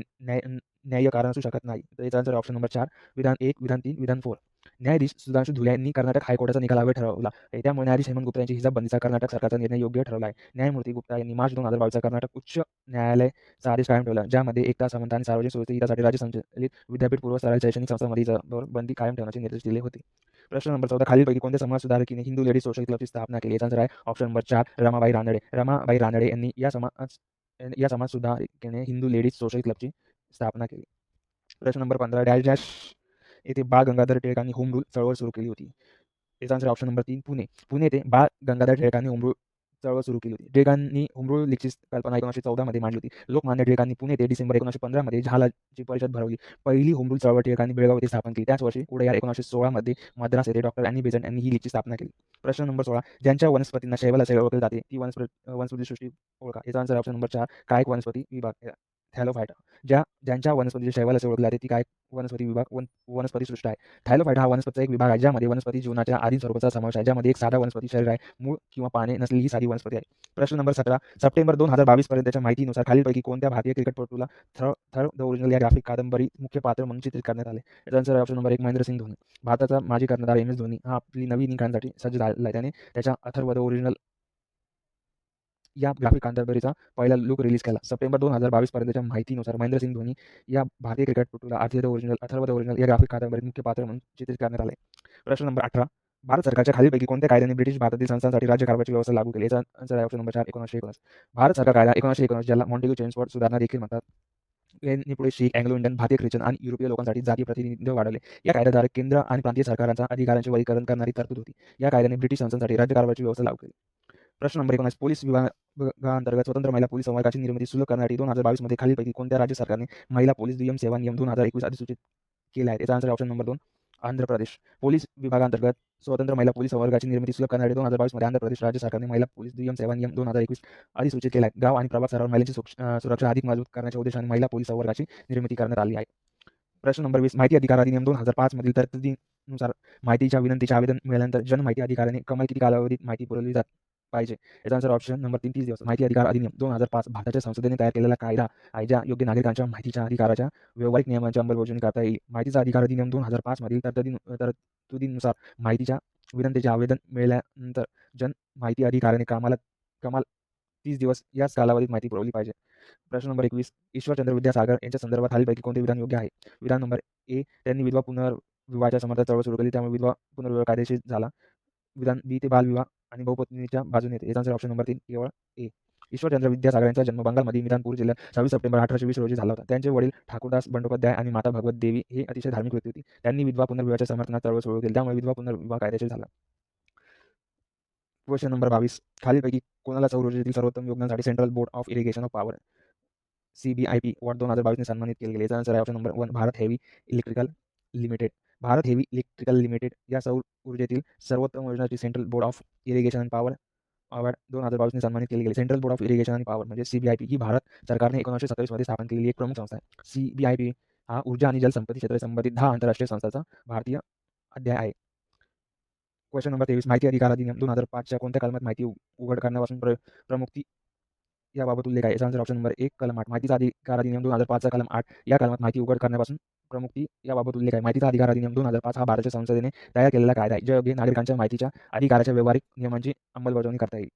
न्याय्य कारण असू शकत नाही. तर याचा आन्सर ऑप्शन नंबर 4 विधान 1, विधान 3, विधान 4. न्यायाधीश सुधांशू धुले यांनी कर्नाटक हायकोर्टाचा निकाल अवैध ठरवला. त्यामुळे न्यायाधीश हेमंत गुप्ता यांची हिजाबबंदीचा कर्नाटक सरकारचा निर्णय योग्य ठरवला आहे. न्यायमूर्ती गुप्ता यांनी मार्च 2022चा कर्नाटक उच्च न्यायालयाचा आदेश कायम ठेवला, ज्यामध्ये एकता, समता आणि सार्वजनिक सुव्यवस्थेच्या हितासाठी राज्य संचलित विद्यापीठ पूर्वस्तरावर शैक्षणिक संस्थांमध्ये हिजाबावर बंदी कायम ठेवण्याचे निर्देश दिले होते. प्रश्न नंबर 14. खालीलपैकी कोणत्या समाज सुधारकीने हिंदू लेडीज सोशल क्लबची स्थापना केली? याचा आन्सर आहे ऑप्शन नंबर 4 रमाबाई रानडे. रमाबाई रानडे यांनी या समाज सुधारकीने हिंदू लेडीज सोशल क्लबची स्थापना केली. प्रश्न नंबर 15. डॅश डॅश येथे बाळ गंगाधर टिळकांनी होम रूल चळवळ सुरू केली होती. याचा answer option number 3 Pune. Pune येथे बाळ गंगाधर टिळकांनी होम रूल चळवळ सुरू केली होती. टिळकांनी होम रूल लीगची कल्पना 1914 मध्ये मांडली होती. लोकमान्य टिळकांनी पुणे येथे डिसेंबर 1915 मध्ये जहालाची परिषद भरवली. पहिली होम रूल चळवळ टिळकांनी बेळगाव येथे स्थापन केली. त्याच वर्षी पुढे 1916 मध्ये मद्रास येथे डॉक्टर ॲनी बेझंट यांनी ही लीगची स्थापना केली. प्रश्न नंबर 16. ज्यांच्या वनस्पतींना शैवाल असे ओळखले जाते ती वनस्पती सृष्टी ओळखा. याचा आन्सर ऑप्शन नंबर 4 कायक वनस्पती विभाग थॅलोफायटा. ज्यांच्या वनस्पतीचे शैवाल असे ओळखले जाते ती कायक वनस्पती विभाग वनस्पती सृष्टी आहे. थॅलोफायटा हा वनस्पतीचा एक विभाग आहे, ज्यामध्ये वनस्पती जीवनाच्या आदिम स्वरूपाचा समावेश आहे, ज्यामध्ये एक साधा वनस्पती शरीर आहे, मूळ किंवा पाने नसलेली ही साधी वनस्पती आहे. प्रश्न नंबर 17. सप्टेंबर 2022 पर्यंतच्या माहितीनुसार खालीलपैकी कोणत्या भारतीय क्रिकेटपटूला थर द ओरिजिनल या ग्राफिक कादंबरी मुख्य पात्र म्हणून चित्रित करण्यात आले? याचा answer option number 1 Mahendra Singh Dhoni. भारताचा माजी कर्णधार MS धोनी हा आपली नवी इनिंग खेळण्यासाठी सज्ज झाला आहे. त्याने त्याच्या अथर्व द ओरिजिनल या ग्राफिक कादंबरीचा पहिला लुक रिलीज केला. सप्टेंबर 2022 पर्यंतच्या माहितीनुसार महेंद्रसिंग धोनी या भारतीय क्रिकेटपटूला अथर्व द ओरिजिनल या ग्राफिक कादंबरीत मुख्य पात्र म्हणून चित्रित करण्यात आले. प्रश्न नंबर 18. भारत सरकारच्या खालीलपैकी कोणत्या कायद्याने ब्रिटिश भारतातील संस्थांसाठी राज्यकारभाराची व्यवस्था लागू केली? याचा आन्सर आहे ऑप्शन नंबर 4 1919. भारत सरकार कायदा 1919, ज्याला मॉन्टेग्यू चेम्सफोर्ड सुधारणा देखील म्हणतात, यांनी पुढे शीख, अँग्लो इंडियन, भारतीय ख्रिश्चन आणि युरोपीय लोकांसाठी जाती प्रतिनिधित्व वाढवले. या कायद्याद्वारे केंद्र आणि प्रांतीय सरकारांच्या अधिकारांचे वर्गीकरण करणारी तरतूद होती. या कायद्याने ब्रिटिश संस्थांसाठी राज्यकारभाराची व्यवस्था लागू केली. प्रश्न नंबर 19 पोलीस विभागाअंतर्गत स्वतंत्र महिला पोलीस संवर्गाची निर्मिती सुलभ करण्यासाठी 2022 मध्ये खालीलपैकी कोणत्या राज्य सरकारने महिला पोलीस दुय्यम सेवा नियम 2021 अधिसूचित केला आहे? याचा answer option number 2 Andhra Pradesh. Police विभागाअंतर्गत स्वतंत्र महिला पोलीस संवर्गाची निर्मिती सुलभ करण्यासाठी 2022 मध्ये आंध्र प्रदेश राज्य सरकारने महिला पोलीस दुय्यम सेवा नियम 2021 अधिसूचित केला आहे. गाव आणि प्रभाग स्तरावर महिलांची सुरक्षा अधिक मजबूत करण्याच्या उद्देशाने महिला पोलीस संवर्गाची निर्मिती करण्यात आली आहे. प्रश्न नंबर 20 माहिती अधिकार अधिनियम 2005 मधील तरतुदीनुसार माहितीच्या विनंतीचे आवेदन मिळाल्यानंतर जन माहिती अधिकाऱ्याने कमाल किती कालावधीत माहिती पुरवली पाहिजे? याचा आन्सर ऑप्शन नंबर 3 30 दिवस. माहिती अधिकार अधिनियम 2005 भारताच्या संसदेने तयार केलेला कायदा आहे ज्या योग्य नागरिकांच्या माहितीच्या अधिकाराच्या व्यावहारिक नियमांची अंमलबजावणी करता येईल. माहितीचा अधिकार अधिनियम 2005 मधील तरतुदीनुसार माहितीच्या विनंतीचे आवेदन मिळाल्यानंतर जन माहिती अधिकाऱ्याने कमाल 30 दिवस याच कालावधीत माहिती पुरवली पाहिजे. प्रश्न नंबर 21 ईश्वरचंद्र विद्यासागर यांच्या संदर्भात खालीलपैकी कोणते विधान योग्य आहे? विधान नंबर ए त्यांनी विधवा पुनर्विवाहाच्या समर्थनात चळवळ सुरू केली त्यामुळे विधवा पुनर्विवाह कायदेशीर झाला. विधान बी ते बालविवाह आणि बहुपत्नीच्या बाजूने येते. याचा आन्सर ऑप्शन नंबर 3 केवळ ए. ईश्वरचंद्र विद्यासागर यांचा जन्म बंगालमध्ये मिदनापूर जिल्ह्यात 26 सप्टेंबर 1820 रोजी झाला होता. त्यांचे वडील ठाकूरदास बंडोपाध्याय आणि माता भगवत देवी हे अतिशय धार्मिक व्यक्ती होती. त्यांनी विधवा पुनर्विवाहाच्या समर्थनात चळवळ सुरू केली त्यामुळे विधवा पुनर्विवाह कायदेशीर झाला. क्वेश्चन नंबर 22 खालीलपैकी कोणाला सौर ऊर्जेतील सर्वोत्तम योगदानासाठी central board of irrigation of power CBIP award 2022 ने सन्मानित केले गेले? याचा आन्सर आहे option number 1 Bharat heavy electrical limited. Bharat heavy electrical limited या सौर ऊर्जेतील सर्वोत्तम योजनाची central board of irrigation and power award 2022 ने सन्मानित केले गेले. सेंट्रल बोर्ड ऑफ इरिगेशन आणि पॉवर म्हणजे CBIP ही भारत सरकारने 1927 मध्ये स्थापन केलेली एक प्रमुख संस्था आहे. CBIP हा ऊर्जा आणि जलसंपत्ती क्षेत्राशी संबंधित 10 आंतरराष्ट्रीय संस्थांचा भारतीय अध्याय आहे. क्वेश्चन नंबर 23 माहिती अधिकार अधिनियम 2005 च्या कोणत्या कलमात माहिती उघड करण्यापासून प्रमुक्ती याबाबत उल्लेख आहे? याचा आन्सर ऑप्शन नंबर 1 कलम 8. माहितीचा अधिकार अधिनियम 2005 चा कलम 8 या कलमात माहिती उघड करण्यापासून प्रमुक्ती याबाबत उल्लेख आहे. माहितीचा अधिकार अधिनियम 2005 हा भारताच्या संसदेने तयार केलेला कायदा आहे ज्यायोगे नागरिकांच्या माहितीच्या अधिकाराच्या व्यावहारिक नियमांची अंमलबजावणी करता येईल.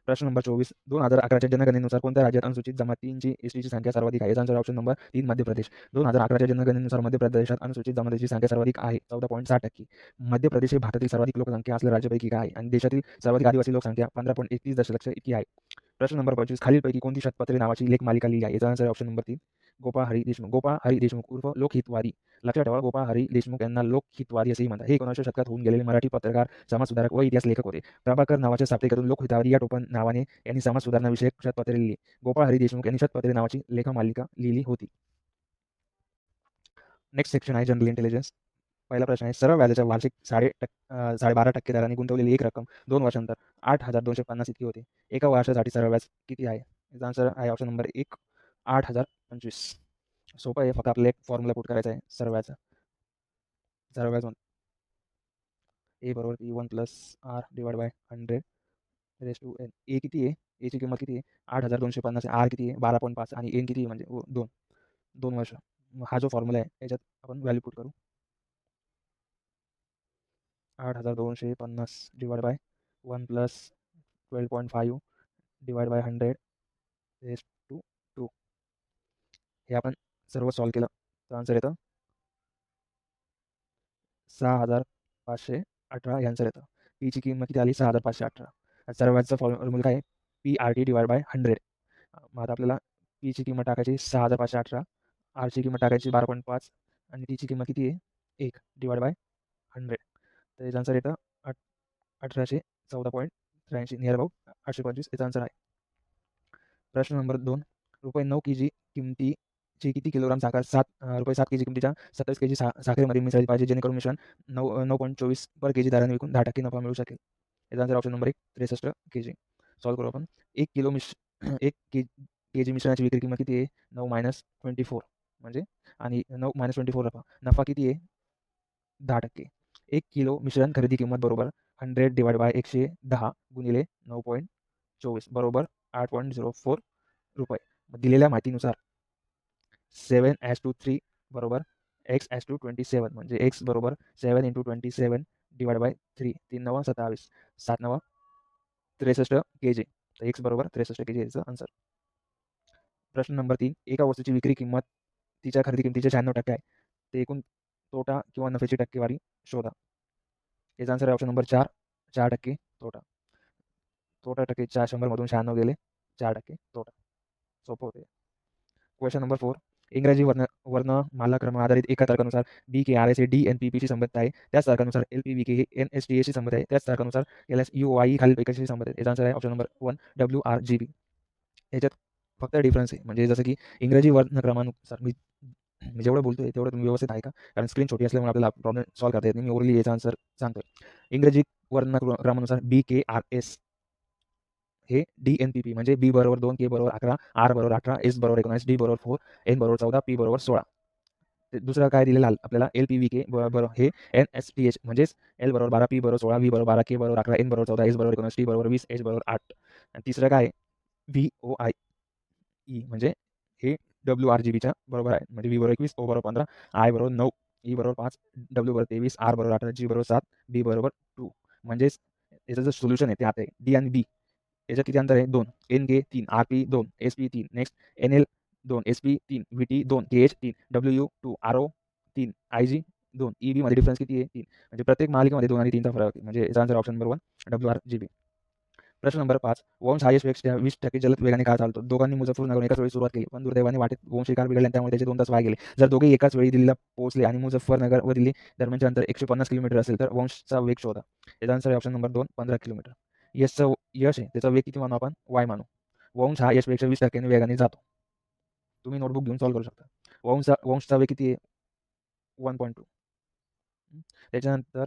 प्रश्न नंबर 24 2011च्या जनगणनेनुसार कोणत्या राज्यात अनुसूचित जमातींची एसटीची संख्या सर्वाधिक आहे? याचा answer option number 3 Madhya Pradesh. 2011च्या जनगणनेनुसार मध्य प्रदेशात अनुसूचित जमातीची संख्या सर्वाधिक आहे 14.6%. मध्य प्रदेश हे भारतातील सर्वाधिक लोकसंख्या असलेल्या राज्यापैकी एक आहे आणि देशातील सर्वाधिक आदिवासी लोकसंख्या 15.31 दशलक्ष इतकी आहे. प्रश्न नंबर 25 खालीलपैकी कोणती शतपत्रे नावाची लेखमालिका लिहिली आहे? याचा answer option number 3 Gopal Hari Deshmukh. Gopal Hari Deshmukh उर्फ लोकहितवादी. लक्षात ठेवा गोपाळ हरी देशमुख यांना लोकहितवादी असेही म्हणतात. हे 1900 शतकात होऊन गेलेले मराठी पत्रकार समाजसुधारक व इतिहास लेखक होते. प्रभाकर नावाच्या साप्ताहिकातून लोकहितवादी या टोपण नावाने यांनी समाज सुधारणा विषयक शतपत्रे लिहिली. गोपाळ हरी देशमुख यांनी शतपत्रे नावाची लेखमालिका लिहिली होती. नेक्स्ट सेक्शन आहे जनरल इंटेलिजन्स. पहिला प्रश्न आहे सरळ व्याजाच्या वार्षिक 12.5% दराने गुंतवलेली एक रक्कम 2 वर्षांतर 8,250 इतकी होते. एका वर्षासाठी सरळ व्याज किती आहे? याचा आन्सर आहे ऑप्शन नंबर 1 8,025. सोपं आहे फक्त आपल्याला एक फॉर्म्युला पुट करायचा आहे सरळ व्याज. सरळ व्याज ए बरोबर P1 plus R divide by 100 raise to N. A किती आहे? एची किंमत किती आहे? 8,250 आहे. आर किती आहे? 12.5 आणि एन किती आहे? म्हणजे 2 वर्ष. हा जो फॉर्म्युला आहे याच्यात आपण व्हॅल्यू पुट करू. 8,250 divide by 1 plus 12.5 divide by 100 raise to 2. हे आपण सर्व सॉल्व केलं तर आन्सर येतं 6,518 हे आन्सर येतं. पीची किंमत किती आली? 6,518. सर्व व्याजचा फॉर्म्युला काय आहे? PRT divide by 100. मग आता आपल्याला पीची किंमत टाकायची 6,518, आरची किंमत टाकायची 12.5 आणि टीची किंमत किती आहे? 1 डिवाइड बाय 100. तर याचा आन्सर येतं 1814.83 नियर अबाउट 825 याचा आन्सर आहे. प्रश्न नंबर 2 रुपये 9 kg किमतीची किती किलोग्राम साखर रुपये 7 kg किमतीच्या 27 kg साखरेमध्ये मिसळली पाहिजे जेणेकरून मिश्रण 9.24 पर kg दराने विकून 10% नफा मिळू शकेल? याचा answer option number 1 63 kg. Solve करू आपण. 1 kg मिश्रणाची विक्री किंमत किती आहे? 9 - 24 म्हणजे आणि 9 - 24 नफा किती आहे? 10%. 1 किलो मिश्रण खरेदी किंमत बरोबर 100 डिवाइड बाय 110 गुणिले 9.24 बरोबर 8.04 रुपये. दिलेल्या माहितीनुसार 7:3 बरोबर x:27 म्हणजे x बरोबर 7 × 27 डिवाइड बाय 3 3 9 27 7 9 63 kg. तर x बरोबर 63 kg याचं आन्सर. प्रश्न नंबर 3 एका वस्तूची विक्री किंमत तिच्या खरेदी किमतीच्या 96% आहे. ते एकूण तोटा किंवा नफ्याची टक्केवारी शोधा. याचा आन्सर आहे ऑप्शन नंबर 4% तोटा. तोटा टक्के 100 मधून 96 गेले 4% तोटा. सोपं होते. क्वेश्चन नंबर 4 इंग्रजी वर्णमाला क्रम आधारित एका तर्कानुसार BKRS हे DNPPशी संबंधित आहे. त्याच तर्कानुसार LPVK हे NSTAशी संबंधित आहे. त्याच तर्कानुसार LSUOI खालीलपैकी कशाशी संबंधित आहे? याचा आन्सर आहे ऑप्शन नंबर 1 WRGB. याच्यात फक्त डिफरन्स आहे, म्हणजे जसं की इंग्रजी वर्णक्रमानुसार मी मी जेवढं बोलतोय तेवढं तुम्ही व्यवस्थित आहे का? कारण स्क्रीन छोटी असल्यामुळे आपल्याला प्रॉब्लेम सॉल्व्ह करता येत नाही. मी ओरली याचा आन्सर सांगतोय. इंग्रजी वर्णक्रमानुसार BKRS हे DNPP म्हणजे B बरोबर 2, K बरोबर 11, R बरोबर 18, S बरोबर 19, D बरोबर 4, N बरोबर 14, P बरोबर 16. दुसरं काय दिलेलं आपल्याला LPVK बरोबर हे NSTH म्हणजेच L बरोबर 12, P बरोबर 16, V बरोबर 12, K बरोबर 11, N बरोबर 14, S बरोबर 19, T बरोबर 20, H बरोबर 8. आणि तिसरं काय VOIE म्हणजे हे WRGBच्या बरोबर आहे. म्हणजे V बरोबर 21, O बरोबर 15, I बरोबर 9, E बरोबर 5, W बरोबर 23, R बरोबर 18, G बरोबर 7, B बरोबर 2. म्हणजेच याचं जे सोल्युशन आहे ते आता आहे D आणि B. याच्यात किती अंतर आहे? 2. NK 3, RP 2, SP 3, next NL 2, SP 3, VT 2, KH 3, WU 2, RO 3, IG 2, EB मध्ये डिफरन्स किती आहे? 3. म्हणजे प्रत्येक मालिकेमध्ये 2 आणि 3चा फरक आहे. म्हणजे याचा आन्सर ऑप्शन नंबर 1 WRGB. प्रश्न नंबर 5. वंश हा यशपेक्षा 20% जलद वेगाने का चालतो? दोघांनी मुझफ्फरनगरहून एकाच वेळी सुरुवात केली, पण दुर्दैवाने वाटेत वंशी कार बिघडली आणि त्यामुळे त्याचे 2 तास वाया गेले. जर दोघेही एकाच वेळी दिल्लीला पोहोचले आणि मुझफ्फरनगर व दिल्ली दरम्यानचे अंतर 150 किलोमीटर असेल तर वंशचा वेग शोधा. याचा आन्सर आहे ऑप्शन नंबर 2 15 किलोमीटर. यश आहे त्याचा वेग किती मानू आपण? y मानू. वंश हा यशपेक्षा 20% वेगाने जातो. तुम्ही नोटबुक घेऊन सॉल्व्ह करू शकता. वंशचा वेग किती आहे? 1.2. त्याच्यानंतर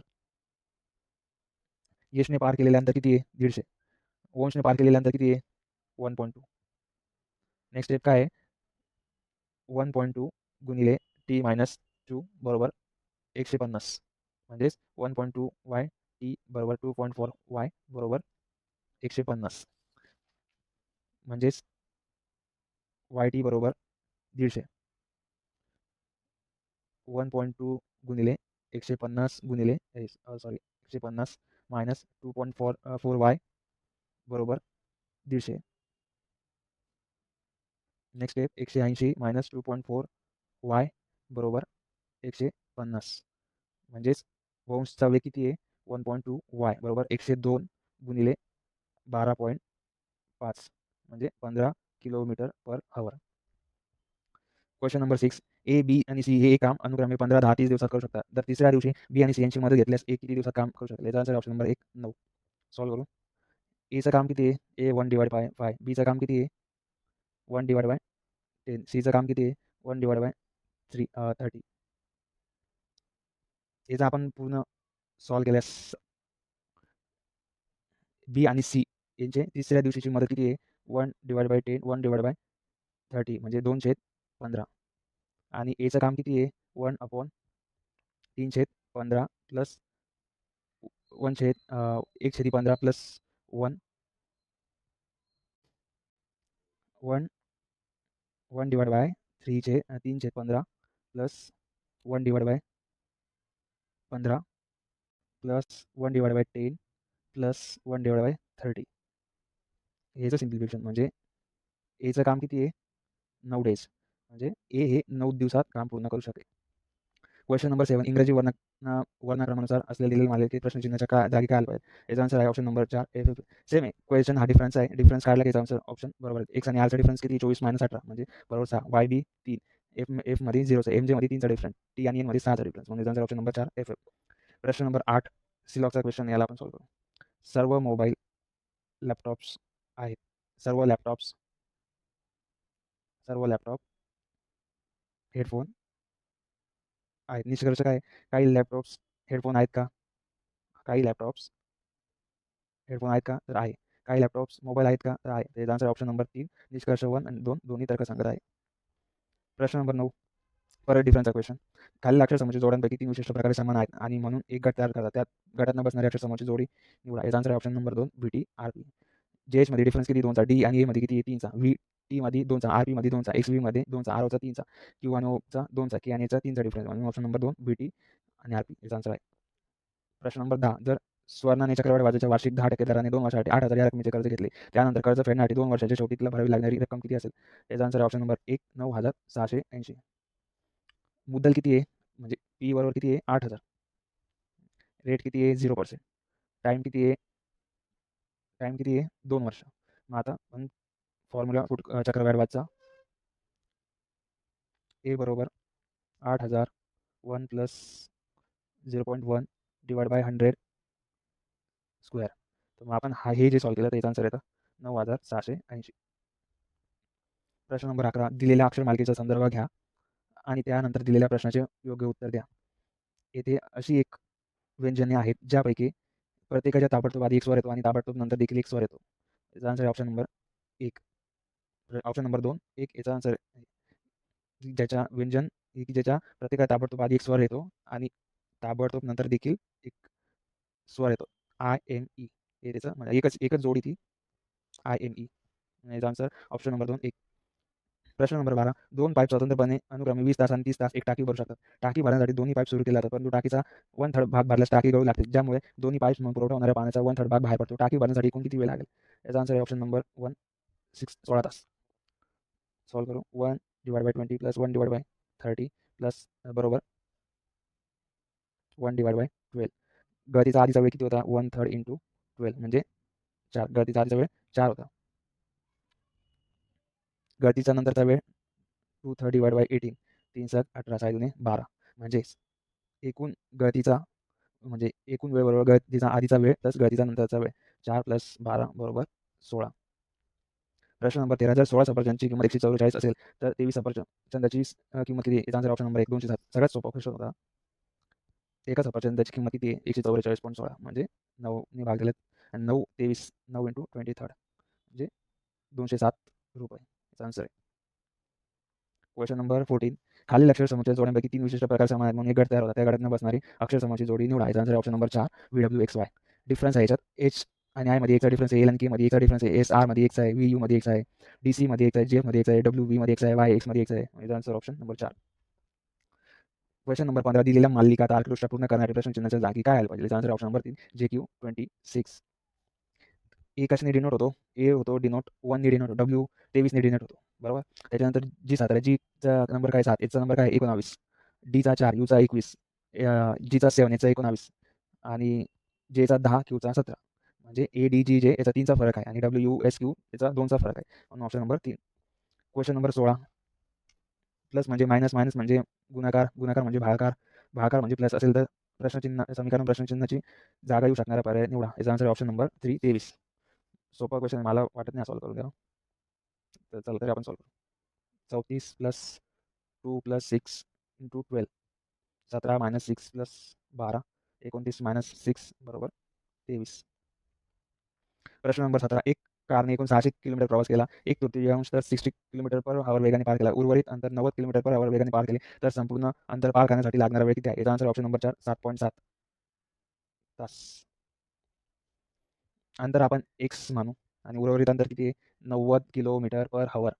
यशने पार केलेलं अंतर किती आहे? 150. वंशने पार केलेलं अंतर किती आहे? 1.2. नेक्स्ट स्टेप काय आहे? 1.2 गुणिले t-2 बरोबर 150. म्हणजेच 1.2y t बरोबर 2.4y बरोबर 150. म्हणजेच yt बरोबर 150. 1.2 गुणिले 150 गुणिले 150 मायनस 2.4y बरोबर 150. नेक्स्ट स्टेप 180 मायनस 2.4y बरोबर 150. म्हणजेच वंशचा वेग किती आहे? 1.2y बरोबर 102 गुणिले 12.5 म्हणजे 15 kilometre per hour. Question number 6. A, B आणि C हे काम अनुक्रमे 15, 10, 30 दिवसात करू शकतात. तर तिसऱ्या दिवशी B आणि C यांची मदत घेतल्यास A किती दिवसात काम करू शकेल? याचा आन्सर ऑप्शन नंबर 1 9. सॉल्व्ह करू. Aचं काम किती आहे? A 1 divide by 5. Bचं काम किती आहे? 1 डिवाइड बाय 10. Cचं काम किती आहे? 1 डिवाइड बाय 30. याचा आपण पूर्ण सॉल्व्ह केल्यास B आणि C यांचे तिसऱ्या दिवशीची मदत किती आहे? 1 डिवाइड बाय 10, 1 डिवाइड बाय 30 म्हणजे 2/15. आणि Aचं काम किती आहे? 1/3/15 plus 1/15 plus 1 1 1 divide by 3/15 plus 1 divide by 15 plus 1 divide by 10 plus 1 divide by 30. हेचं सिम्प्लिफिकेशन म्हणजे Aचं काम किती आहे? 9 डेज. म्हणजे A हे 9 दिवसात काम पूर्ण करू शकेल. Question number 7. इंग्रजी वर्णक्रमानुसार असलेल्या दिलेल्या मालिकेत प्रश्नचिन्हाच्या जागी काय आलं पाहिजे? याचा आन्सर आहे ऑप्शन नंबर 4 F. सेम आहे. क्वेश्चन हा डिफरन्स आहे. डिफरन्स काढला की याचा आन्सर ऑप्शन बरोबर आहे. X आणि Rचा डिफरन्स किती? 24 - 18 म्हणजे बरोबर 6. YB 3. F मध्ये 0चा, MJ मध्ये 3चा डिफरन्स, T आणि N मध्ये 6चा डिफरन्स. म्हणजे आन्सर ऑप्शन नंबर 4 F. प्रश्न नंबर 8. सिलॉगचा क्वेश्चन याला आपण सॉल्व्ह करू. सर्व मोबाईल लॅपटॉप्स आहेत. सर्व लॅपटॉप हेडफोन आहेत. निष्कर्ष काय? काही लॅपटॉप्स हेडफोन आहेत का? काही लॅपटॉप्स हेडफोन आहेत का? तर आहे. काही लॅपटॉप्स मोबाईल आहेत का? तर आहे. त्याचा आन्सर ऑप्शन नंबर 3 निष्कर्ष 1 आणि 2 दोन्ही तर्कसंगत आहे. प्रश्न नंबर 9. परत डिफरन्सचा क्वेश्चन. खालील अक्षरसमूहाच्या जोड्यांपैकी 3 विशिष्ट प्रकारे समान आहेत आणि म्हणून एक गट तयार करतात. त्यात गटात न बसणाऱ्या अक्षरसमूहाची जोडी निवडा. याचा answer option number 2 VT RP. JH मध्ये डिफरन्स किती? 2चा. D आणि A मध्ये किती? 3चा. VT मध्ये 2चा. RP मध्ये 2चा. XV मध्ये 2चा. ROचा 3चा. Q आणि Oचा 2चा. K आणि Aचा 3चा डिफरन्स. म्हणून ऑप्शन नंबर 2 VT आणि RP याचा आन्सर आहे. प्रश्न नंबर 10. जर स्वर्णाने चक्रवाढ व्याजाच्या वार्षिक 10% दराने 2 वर्षासाठी 8,000 या रकमेचे कर्ज घेतले, त्यानंतर कर्ज फेडण्यासाठी 2 वर्षाच्या शेवटी तिला भरावी लागणारी रक्कम किती असेल? याचा आन्सर ऑप्शन नंबर 1 9,680. मुद्दल किती आहे? म्हणजे P बरोबर किती आहे? 8,000. रेट किती आहे? 0%. टाईम किती आहे? 2 वर्ष. मग आता आपण फॉर्म्युला चक्रवाढ व्याजचा ए बरोबर 8000 1 प्लस 0.1 डिवाइड बाय 100 स्क्वेअर. तर मग आपण हे जे सॉल्व्ह केलं तर याचा आन्सर येतं 9680. प्रश्न नंबर 11. दिलेल्या अक्षर मालिकेचा संदर्भ घ्या आणि त्यानंतर दिलेल्या प्रश्नाचे योग्य उत्तर द्या. येथे अशी एक व्यंजने आहेत ज्यापैकी प्रत्येकाच्या ताबडतोब आधी एक स्वर येतो आणि ताबडतोब नंतर देखील एक स्वर येतो. याचा आन्सर आहे ऑप्शन नंबर 1. ऑप्शन नंबर 2 1 याचा आन्सर ज्याच्या व्यंजन की ज्याच्या प्रत्येकाच्या ताबडतोब आधी एक स्वर येतो आणि ताबडतोब नंतर देखील एक स्वर येतो. IME हे त्याचं म्हणजे एकच जोडी ती IME. याचा आन्सर ऑप्शन नंबर 2 1. प्रश्न नंबर 12. 2 पाईप स्वतंत्रपणे अनुक्रमे 20 तास आणि 30 तास एक टाकी भरू शकतात. टाकी भरण्यासाठी दोन्ही पाईप सुरू केले जातात, परंतु टाकीचा 1/3 भाग भरल्यास टाकी गळू लागते, ज्यामुळे दोन्ही पाईप्समधून पुरवठा होणाऱ्या पाण्याचा 1/3 भाग बाहेर पडतो. टाकी भरण्यासाठी एकूण किती वेळ लागेल? याचा आन्सर आहे ऑप्शन नंबर 1 16 तास. सॉल्व्ह करू. 1 divide by 20 plus 1 divide by 30 plus बरोबर 1 डिवाइड बाय 12. गळतीचा आधीचा वेळ किती होता? 1/3 इंटू 12 म्हणजे 4. गळतीचा आधीचा वेळ 4 होता. गळतीचा नंतरचा वेळ 2/3 डिवाइड बाय 18 3 7 18 6 दुणे 12 म्हणजेच एकूण गळतीचा म्हणजे एकूण वेळ बरोबर गळतीचा आधीचा वेळ प्लस गळतीचा नंतरचा वेळ 4 प्लस 12 बरोबर 16. प्रश्न नंबर 13. जर 16 सफरचंदची किंमत 144 असेल तर 23 सफरचंदाची किंमत किती आहे? याचा आन्सर ऑप्शन नंबर 1 207. सगळ्यात सोपा क्वेश्चन होता. एका सफरचंदाची किंमत किती आहे? 144.16 म्हणजे 9 ने भाग दिलेत आणि 9 23 9 इंटू 23 म्हणजे 207 रुपये. याचा आन्सर आहे. Question number 14. खालील अक्षर समूहाच्या जोड्यांपैकी 3 विशिष्ट प्रकार समान आहेत म्हणून एक गट तयार होता. त्या गटात बसणारी अक्षर समूहाची जोडी निवडा. याचा answer option number 4 VWXY. Difference आहे याच्यात H आणि I मध्ये एकचा डिफरन्स आहे, L आणि K मध्ये एकचा डिफरन्स आहे, SR मध्ये एकचा आहे, VU मध्ये एकचा आहे, DC मध्ये एकचा आहे, JF मध्ये एकचा आहे, WV मध्ये एकचा आहे, YX मध्ये एकचा आहे. याचा answer option number 4. Question number 15. दिलेल्या मालिका तारकदृष्ट्या पूर्ण करणाऱ्या प्रश्नचिन्हाच्या जागी काय आलं पाहिजे? याचा आन्सर ऑप्शन नंबर 3 JQ26. ए कशाने डिनोट होतो? ए होतो डिनोट 1 ने डिनोट होतो, W 23 ने डिनोट होतो. बरोबर. त्याच्यानंतर G7 आहे. Gचा नंबर काय 7, Hचा नंबर काय 19, Dचा 4, Uचा 21, Gचा 7, Hचा 19 आणि Jचा 10, Qचा 17. म्हणजे ADGJ याचा 3चा फरक आहे आणि WSQ याचा 2चा फरक आहे. म्हणून option number 3. Question number 16. Plus म्हणजे मायनस, मायनस म्हणजे गुणाकार, गुणाकार म्हणजे भागाकार, भागाकार म्हणजे प्लस असेल तर प्रश्नचिन्ह समीकरण प्रश्नचिन्हाची जागा येऊ शकणारा पर्याय निवडा. याचा आन्सर ऑप्शन नंबर 3 23. सोपा क्वेश्चन मला वाटत नाही सॉल्व्ह करून द्यावा. तर चला तरी आपण सॉल्व्ह करू. 34 plus 2 plus 6 into 12 17 minus 6 plus 12 29 minus 6 बरोबर 23. प्रश्न नंबर 17. एक कारने एकूण 600 किलोमीटर प्रवास केला. 1/3 तर 60 किलोमीटर पर आवर वेगाने पार केला. उर्वरित अंतर 90 किलोमीटर पर आवर वेगाने पार केले तर संपूर्ण अंतर पार करण्यासाठी लागणारा वेळ किती आहे? याचा आन्सर ऑप्शन नंबर 4 7.7 तास. अंतर आपण x मानू आणि उर्वरित अंतर किती आहे? 90 किलोमीटर पर आवर.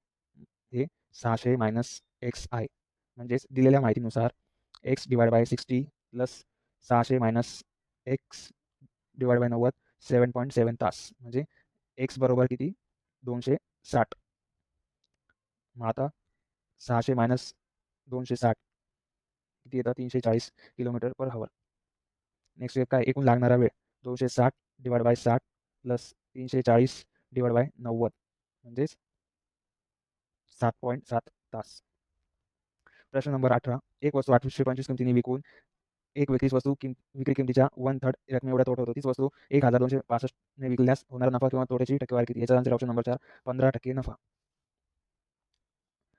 हे 600 मायनस x आहे. म्हणजेच दिलेल्या माहितीनुसार x divide by 60 plus 600 minus x divide by 90 7.7 तास. म्हणजे x बरोबर किती? 260. मग आता 600 मायनस 260 किती येतात? 340 किलोमीटर पर आवर. नेक्स्ट काय एकूण लागणारा वेळ 260 divide by 60 plus 340 divide by 90 म्हणजेच 7.7 तास. प्रश्न नंबर 18. एक वस्तू 825 किमतीने विकून एक व्यक्तीच वस्तू विक्री किमतीच्या 1/3 रकमे एवढ्या तोटा होतो. तीच वस्तू 1265 ने विकल्यास होणारा नफा किंवा तोट्याची टक्केवारी किती? याचा आन्सर ऑप्शन नंबर 4 15% नफा.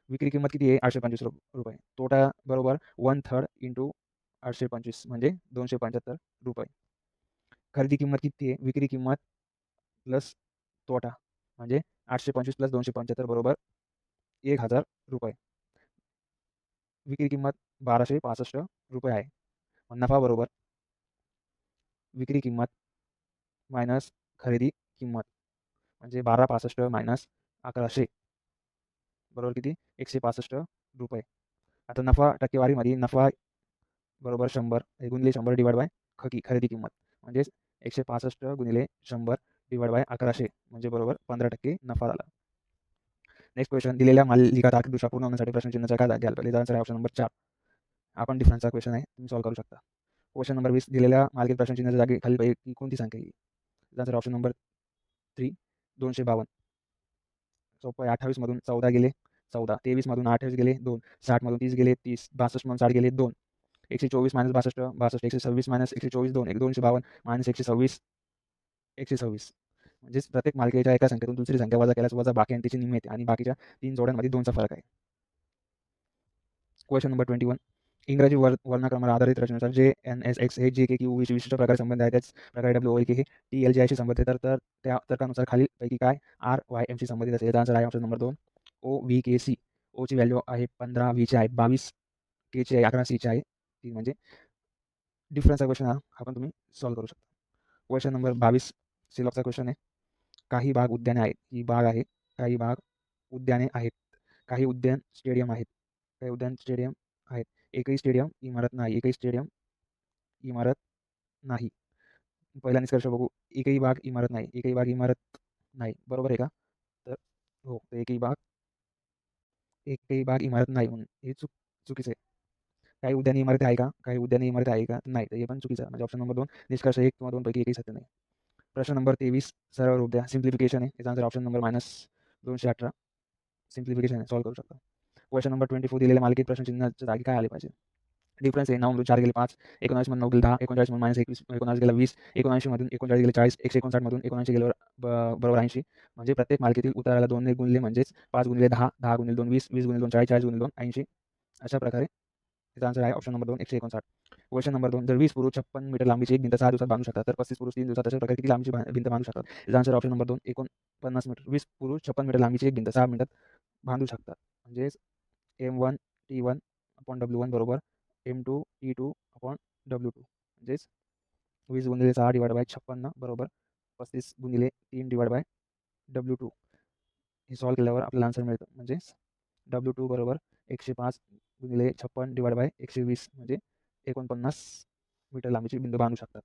विक्री किंमत किती आहे? 825 रुपये. तोटा बरोबर 1/3 इंटू 825 म्हणजे 275 रुपये. खरेदी किंमत किती आहे? विक्री किंमत प्लस तोटा म्हणजे 825 प्लस 275 बरोबर 1000 रुपये. विक्री किंमत 1265 रुपये आहे. नफा बरोबर विक्री किंमत मायनस खरेदी किंमत म्हणजे 1265 मायनस 1100 बरोबर किती? 165 रुपये. आता नफा टक्केवारीमध्ये नफा बरोबर 100 गुणिले 100 डिवाइड बाय खरेदी किंमत म्हणजेच 165 गुणिले 100 डिवाइड बाय 1100 म्हणजे बरोबर 15% नफा झाला. Next question. दिलेल्या मालिका तारकदृष्ट्या पूर्ण होण्यासाठी प्रश्नचिन्हाचा काय घ्यायला पाहिजे? Answer option number 4. आपण डिफरन्सचा क्वेश्चन आहे, तुम्ही सॉल्व्ह करू शकता. Question number 20. दिलेल्या मालिकेत प्रश्नचिन्हाच्या जागी खालीलपैकी कोणती संख्या येईल? Answer option number 3 252. सोपं आहे. 28 मधून 14 गेले 14, 23मधून 28 गेले 2, 60मधून 30 गेले 30, 62मधून 60 गेले 2, 124 - 62, 62, 126 - 124 2, 252 - 126, 126. म्हणजेच प्रत्येक मालिकेच्या एका संख्येतून दुसरी संख्या वजा केल्यास वजा बाकी आणि त्याची निम्मे येते आणि बाकीच्या 3 जोड्यांमध्ये 2चा फरक आहे. Question number 21. इंग्रजी वर्णक्रमावर आधारित रचनेनुसार JNSX हे JKQU विशिष्ट प्रकारे संबंध आहे. त्याच प्रकारे WOLK हे TLJI शी संबंधित आहे. तर त्या तर्कानुसार खालीलपैकी काय RYM शी संबंधित असेल? याचा आन्सर आहे ऑप्शन नंबर 2 OVKC. O ची व्हॅल्यू आहे 15, V ची आहे 22, K ची आहे 11, C ची आहे 3. म्हणजे डिफरन्सचा क्वेश्चन हा पण तुम्ही सॉल्व्ह करू शकता. क्वेश्चन नंबर 22 सिलॉकचा क्वेश्चन आहे. काही भाग उद्याने आहेत. ही बाग आहे. काही भाग उद्याने आहेत. काही उद्यान स्टेडियम आहेत. काही उद्यान स्टेडियम आहेत. एकही स्टेडियम इमारत नाही. एकही स्टेडियम इमारत नाही. पहिला निष्कर्ष बघू. एकही भाग इमारत नाही. एकही भाग इमारत नाही. बरोबर आहे का? तर हो, तर एकही भाग इमारत नाही म्हणून हे चुकीचं आहे. काही उद्याने इमारती आहे का? काही उद्याने इमारती आहे का? नाही. तर हे पण चुकीचं आहे. म्हणजे ऑप्शन नंबर 2 निष्कर्ष 1 किंवा 2 पैकी एकही सत्य नाही. प्रश्न नंबर 23 सरळ रूप द्या. सिम्प्लिफिकेशन आहे. याचा आन्सर ऑप्शन नंबर -218. सिम्प्लिफिकेशन आहे. सॉल्व्ह करू शकता. क्वेश्चन नंबर 24 दिलेल्या मालिकेत प्रश्नचिन्हाच्या जागी काय आले पाहिजे? डिफरन्स आहे. 9 मधून 4 गेले 5, 19 मधून 9 गेले 10, 39 मधून -21, 19 गेला 20, 79 मधून 39 गेले 40, 159 मधून 79 गेल्यावर बरोबर 80. म्हणजे प्रत्येक मालिकेतील उत्तराला 2 ने गुणले म्हणजेच 5 गुणिले 10, 10 गुणिले 2 20, 20 गुणिले 2 40, 40 गुणिले 2 80. अशा प्रकारे त्याचा आन्सर आहे ऑप्शन नंबर 2 159. क्वेश्चन नंबर 2 जर 20 पुरुष 56 मीटर लांबीची एक भिंत 6 दिवसात बांधू शकतात तर 35 पुरुष 3 दिवसात अशा प्रकारे किती लांबीची भिंत बांधू शकतात? याचा आन्सर ऑप्शन नंबर 2 49 मीटर. 20 पुरुष 56 मीटर लांबीची एक भिंत 6 मिनिटात बांधू शकतात. म्हणजेच M1 T1 अपॉन W1 बरोबर M2 T2 अपॉन W2. म्हणजेच 20 गुणिले 6 डिवाइड बाय 56 बरोबर 35 गुणिले 3 डिवाइड बाय W2. हे सॉल्व्ह केल्यावर आपल्याला आन्सर मिळतं. म्हणजेच W2 बरोबर 105 गुणिले 56 डिवाइड बाय 120 म्हणजे 49 मीटर लांबीची भिंत बांधू शकतात.